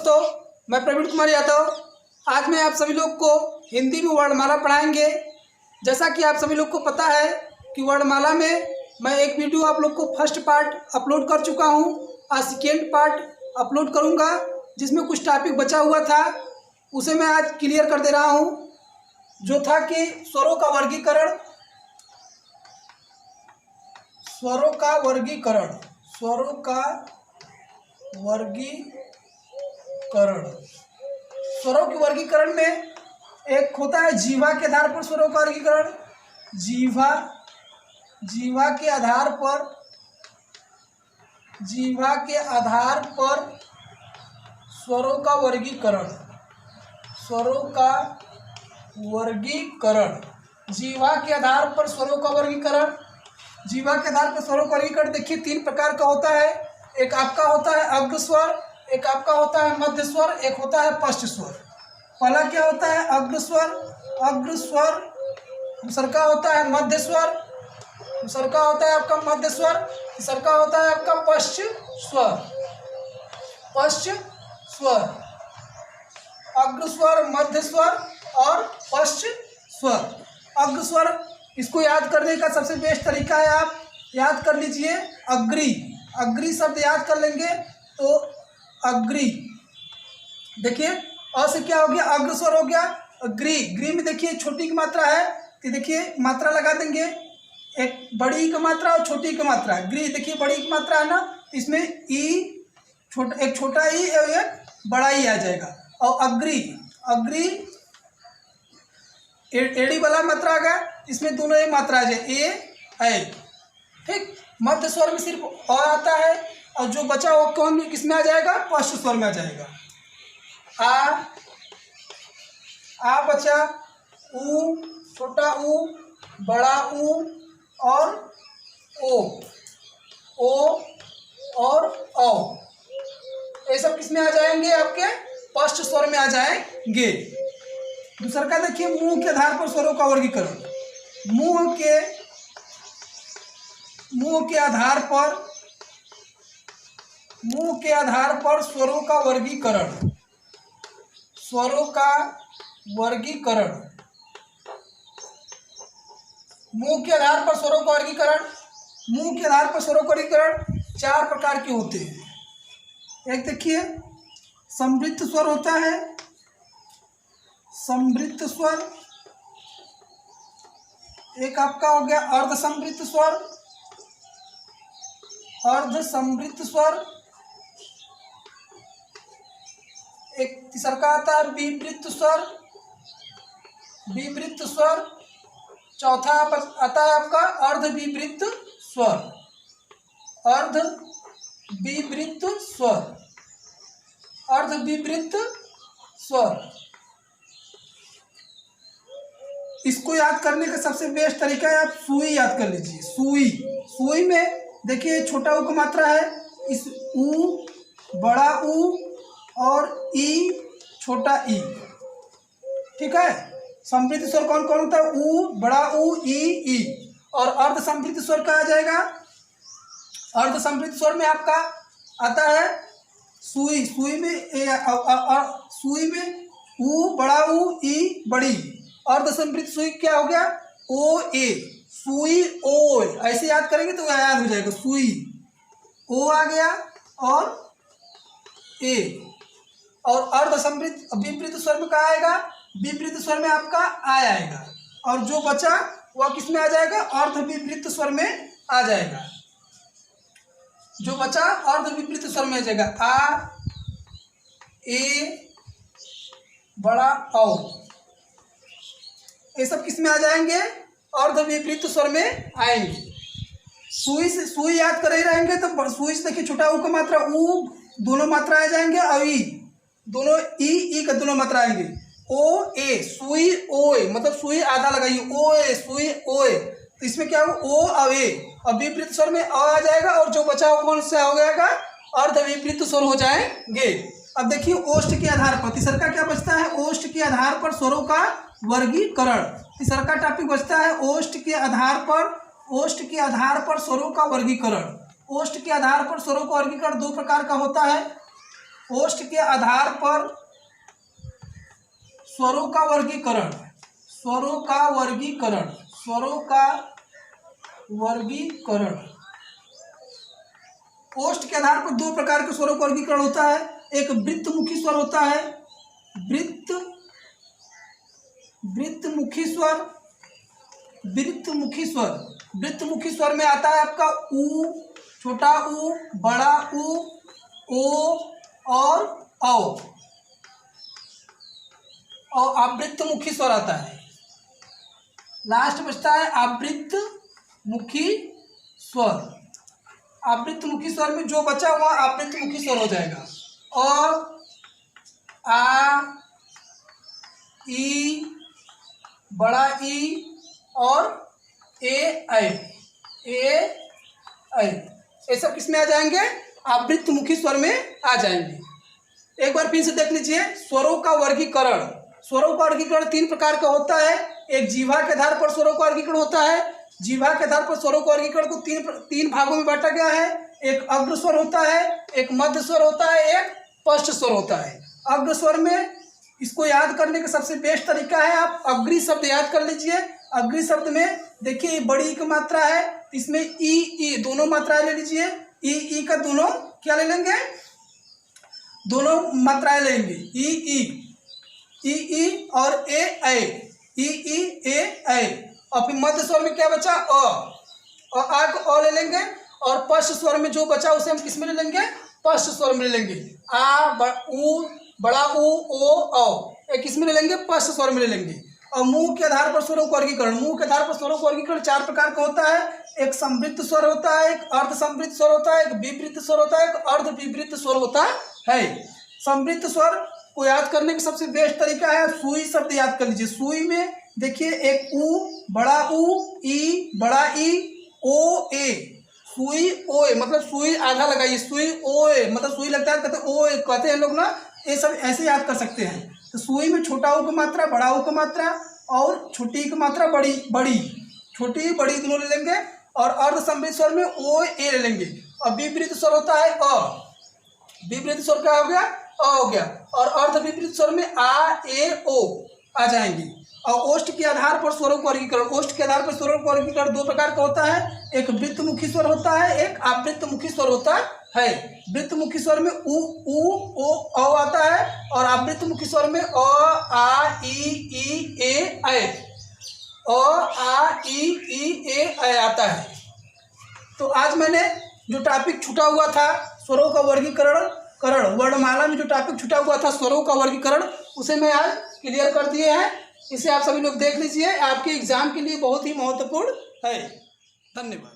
दोस्तों, मैं प्रवीण कुमार यादव। आज मैं आप सभी लोग को हिंदी में वर्णमाला पढ़ाएंगे। जैसा कि आप सभी लोग को पता है कि वर्णमाला में मैं एक वीडियो आप लोग को फर्स्ट पार्ट अपलोड कर चुका हूं। आज सेकेंड पार्ट अपलोड करूंगा, जिसमें कुछ टॉपिक बचा हुआ था, उसे मैं आज क्लियर कर दे रहा हूं। जो था कि स्वरों का वर्गीकरण, स्वरों का वर्गीकरण, स्वरों का वर्गीकरण। स्वरों के वर्गीकरण में एक होता है जीवा के आधार पर स्वरों का वर्गीकरण। जीवा के आधार पर स्वरों का वर्गीकरण, स्वरों का वर्गीकरण। जीवा के आधार पर स्वरों का वर्गीकरण। जीवा के आधार पर स्वरों का वर्गीकरण देखिए 3 प्रकार का होता है। एक आपका होता है अग्र स्वर, एक आपका होता है मध्य स्वर, एक होता है पश्च स्वर। पहला क्या होता है? अग्र स्वर। दूसरा का होता है मध्य स्वर, दूसरा का होता है आपका मध्य स्वर, तीसरा का होता है आपका पश्च स्वर। अग्र स्वर, मध्य स्वर और पश्च स्वर। अग्र स्वर, इसको याद करने का सबसे बेस्ट तरीका है, आप याद कर लीजिए अग्री शब्द याद कर लेंगे तो अग्री। देखिए अ से क्या हो गया? अग्र स्वर हो गया। ग्री में देखिए छोटी की मात्रा है, तो देखिए मात्रा लगा देंगे, एक बड़ी की मात्रा और छोटी की मात्रा। ग्री देखिए बड़ी की मात्रा है ना, इसमें ई एक छोटा ई और एक बड़ा ई आ जाएगा। और अग्री एड़ी वाला मात्रा आ गया, इसमें दोनों ही मात्रा आ जाए, ए। ठीक। मध्य स्वर में सिर्फ अ आता है, और जो बचा वो कौन किसमें आ जाएगा? पश्च स्वर में आ जाएगा। आ बचा, ऊ, छोटा ऊ, बड़ा ऊ और ओ और औ। ये सब किसमें आ जाएंगे? आपके पश्च स्वर में आ जाएंगे। दूसरा का देखिए मुंह के आधार पर स्वरों का वर्गीकरण। मुंह के आधार पर स्वरों का वर्गीकरण। मुंह के आधार पर स्वरों का वर्गीकरण 4 प्रकार के होते हैं। एक देखिए समृद्ध स्वर होता है, समृद्ध स्वर। एक आपका हो गया अर्ध समृद्ध स्वर। एक तीसरा का आता है विवृत स्वर। चौथा आता है आपका अर्ध विवृत स्वर। इसको याद करने का सबसे बेस्ट तरीका है, आप सुई याद कर लीजिए। सुई में देखिए छोटा ऊ की मात्रा है, इस ऊ, बड़ा ऊ और ई, छोटा ई। ठीक है। समृद्ध स्वर कौन कौन होता है? ऊ, बड़ा ऊ, ई। और अर्ध समृद्ध स्वर कहा जाएगा। अर्ध समृद्ध स्वर में आपका आता है सुई में ऊ, बड़ा ऊ, ई, बड़ी। अर्ध समृद्ध सुई क्या हो गया? ओ ए, सुई ओ। ऐसे याद करेंगे तो याद हो जाएगा। सुई ओ आ गया और ए। और अर्ध समृद्ध विपरीत स्वर में कहा आएगा? विपरीत स्वर में आपका आएगा, और जो बचा वह किस में आ जाएगा? अर्ध विपरीत स्वर में आ जाएगा। जो बचा अर्ध विपरीत स्वर में आ जाएगा। आ, ए, बड़ा औ। ये सब किस में आ जाएंगे? अर्ध विपरीत स्वर में आएंगे। सुई याद कर ही रहेंगे तो सुई से देखिए छोटा ऊ का मात्रा ऊ, दोनों मात्रा आ जाएंगे, और ई दोनों ई का दोनों मात्रा आएंगे। ओ ए, सुई ओ ए, मतलब सुई आधा लगाइए, ओ ए, सुई ओ ए। तो इसमें क्या हो? ओ और ए, और विपरीत स्वर में आ जाएगा, और जो बचा वो कौन सा हो जाएगा? अर्ध विपरीत स्वर हो जाएंगे। अब देखिए ओष्ठ के आधार पर तीसरा का क्या बचता है? ओष्ठ के आधार पर स्वरों का वर्गीकरण। तीसरा का टॉपिक बचता है ओष्ठ के आधार पर स्वरों का वर्गीकरण। ओष्ठ के आधार पर स्वरों का वर्गीकरण 2 प्रकार का होता है। ओष्ठ के आधार पर स्वरों का वर्गीकरण, स्वरों का वर्गीकरण, स्वरों का वर्गीकरण। ओष्ठ के आधार पर दो प्रकार के स्वरों का वर्गीकरण होता है। एक वृत्तमुखी स्वर होता है, वृत्तमुखी स्वर, वृत्तमुखी स्वर। वृत्तमुखी स्वर में आता है आपका ऊ, छोटा ऊ, बड़ा ऊ, ओ और औ। और आवृत्तमुखी स्वर आता है। लास्ट बचता है आवृत्तमुखी स्वर। आवृत्तमुखी स्वर में जो बचा हुआ आवृत्तमुखी स्वर हो जाएगा। अ, आ, ई, बड़ा ई और ए, ऐ, ये सब किसमें आ जाएंगे? आवृत्तमुखी स्वर में आ जाएंगे। एक बार फिर से देख लीजिए स्वरों का वर्गीकरण। स्वरों का वर्गीकरण तीन प्रकार का होता है। एक जीवा के आधार पर स्वरों का वर्गीकरण होता है। जीवा के आधार पर स्वरों का वर्गीकरण को तीन भागों में बांटा गया है। एक अग्र स्वर होता है, एक मध्य स्वर होता है, एक पश्च स्वर होता है। अग्र स्वर में इसको याद करने का सबसे बेस्ट तरीका है, आप अग्री शब्द याद कर लीजिए। अग्री शब्द में देखिए बड़ी की मात्रा है, इसमें ई दोनों मात्राएं ले लीजिए। ई का दोनों क्या ले लेंगे? दोनों मात्राएं लेंगे, ई और ए, ऐ। और फिर मध्य स्वर में क्या बचा? और आ को अ ले लेंगे। और पश्च स्वर में जो बचा उसे हम किस में ले लेंगे? पश्च स्वर में ले लेंगे। ऊ, बड़ा ऊ, ओ, औ, एक किस में ले लेंगे? पश्च स्वर में ले लेंगे। और मुंह के आधार पर स्वरों का वर्गीकरण, मुंह के आधार पर स्वरों का वर्गीकरण चार प्रकार का होता है। एक संवृत्त स्वर होता है, एक अर्ध संवृत्त स्वर होता है, एक विवृत्त स्वर होता है, एक अर्ध विवृत्त स्वर होता है। संवृत्त स्वर को याद करने का सबसे बेस्ट तरीका है, सुई शब्द याद कर लीजिए। सुई में देखिए एक ऊ, बड़ा ऊ, ई, बड़ा ई, ओ, ए। सुई ओ ए मतलब सुई आधा लगाइए, सुई ओ ए मतलब सुई लगता है कहते ओ ए कहते हैं लोग ना, ये सब ऐसे याद कर सकते हैं। तो सुई में छोटा ऊ की मात्रा, बड़ा ऊ की मात्रा और छोटी की मात्रा बड़ी, छोटी बड़ी दोनों ले लेंगे। और अर्ध संवृत्त स्वर में ओ ए ले लेंगे। और विपरीत स्वर होता है अ। विपरीत स्वर क्या हो गया? अ हो गया। और अर्ध विपरीत स्वर में आ, ए, ओ आ जाएंगे। और ओष्ठ के आधार पर स्वरों का वर्गीकरण, ओष्ठ के आधार पर स्वरों का वर्गीकरण दो प्रकार का होता है। एक वृत्तमुखी स्वर होता है, एक आवृत्तमुखी स्वर होता है। वृत्तमुखी स्वर में ऊ, ओ, औ आता है। और आवृत्तमुखी स्वर में अ, आ, ई, ए, ऐ। अ, आ, ई, ए, ऐ आता है। तो आज मैंने जो टॉपिक छूटा हुआ था स्वरों का वर्गीकरण, वर्णमाला में जो टॉपिक छूटा हुआ था स्वरों का वर्गीकरण, उसे मैं आज क्लियर कर दिए हैं। इसे आप सभी लोग देख लीजिए, आपके एग्जाम के लिए बहुत ही महत्वपूर्ण है। धन्यवाद।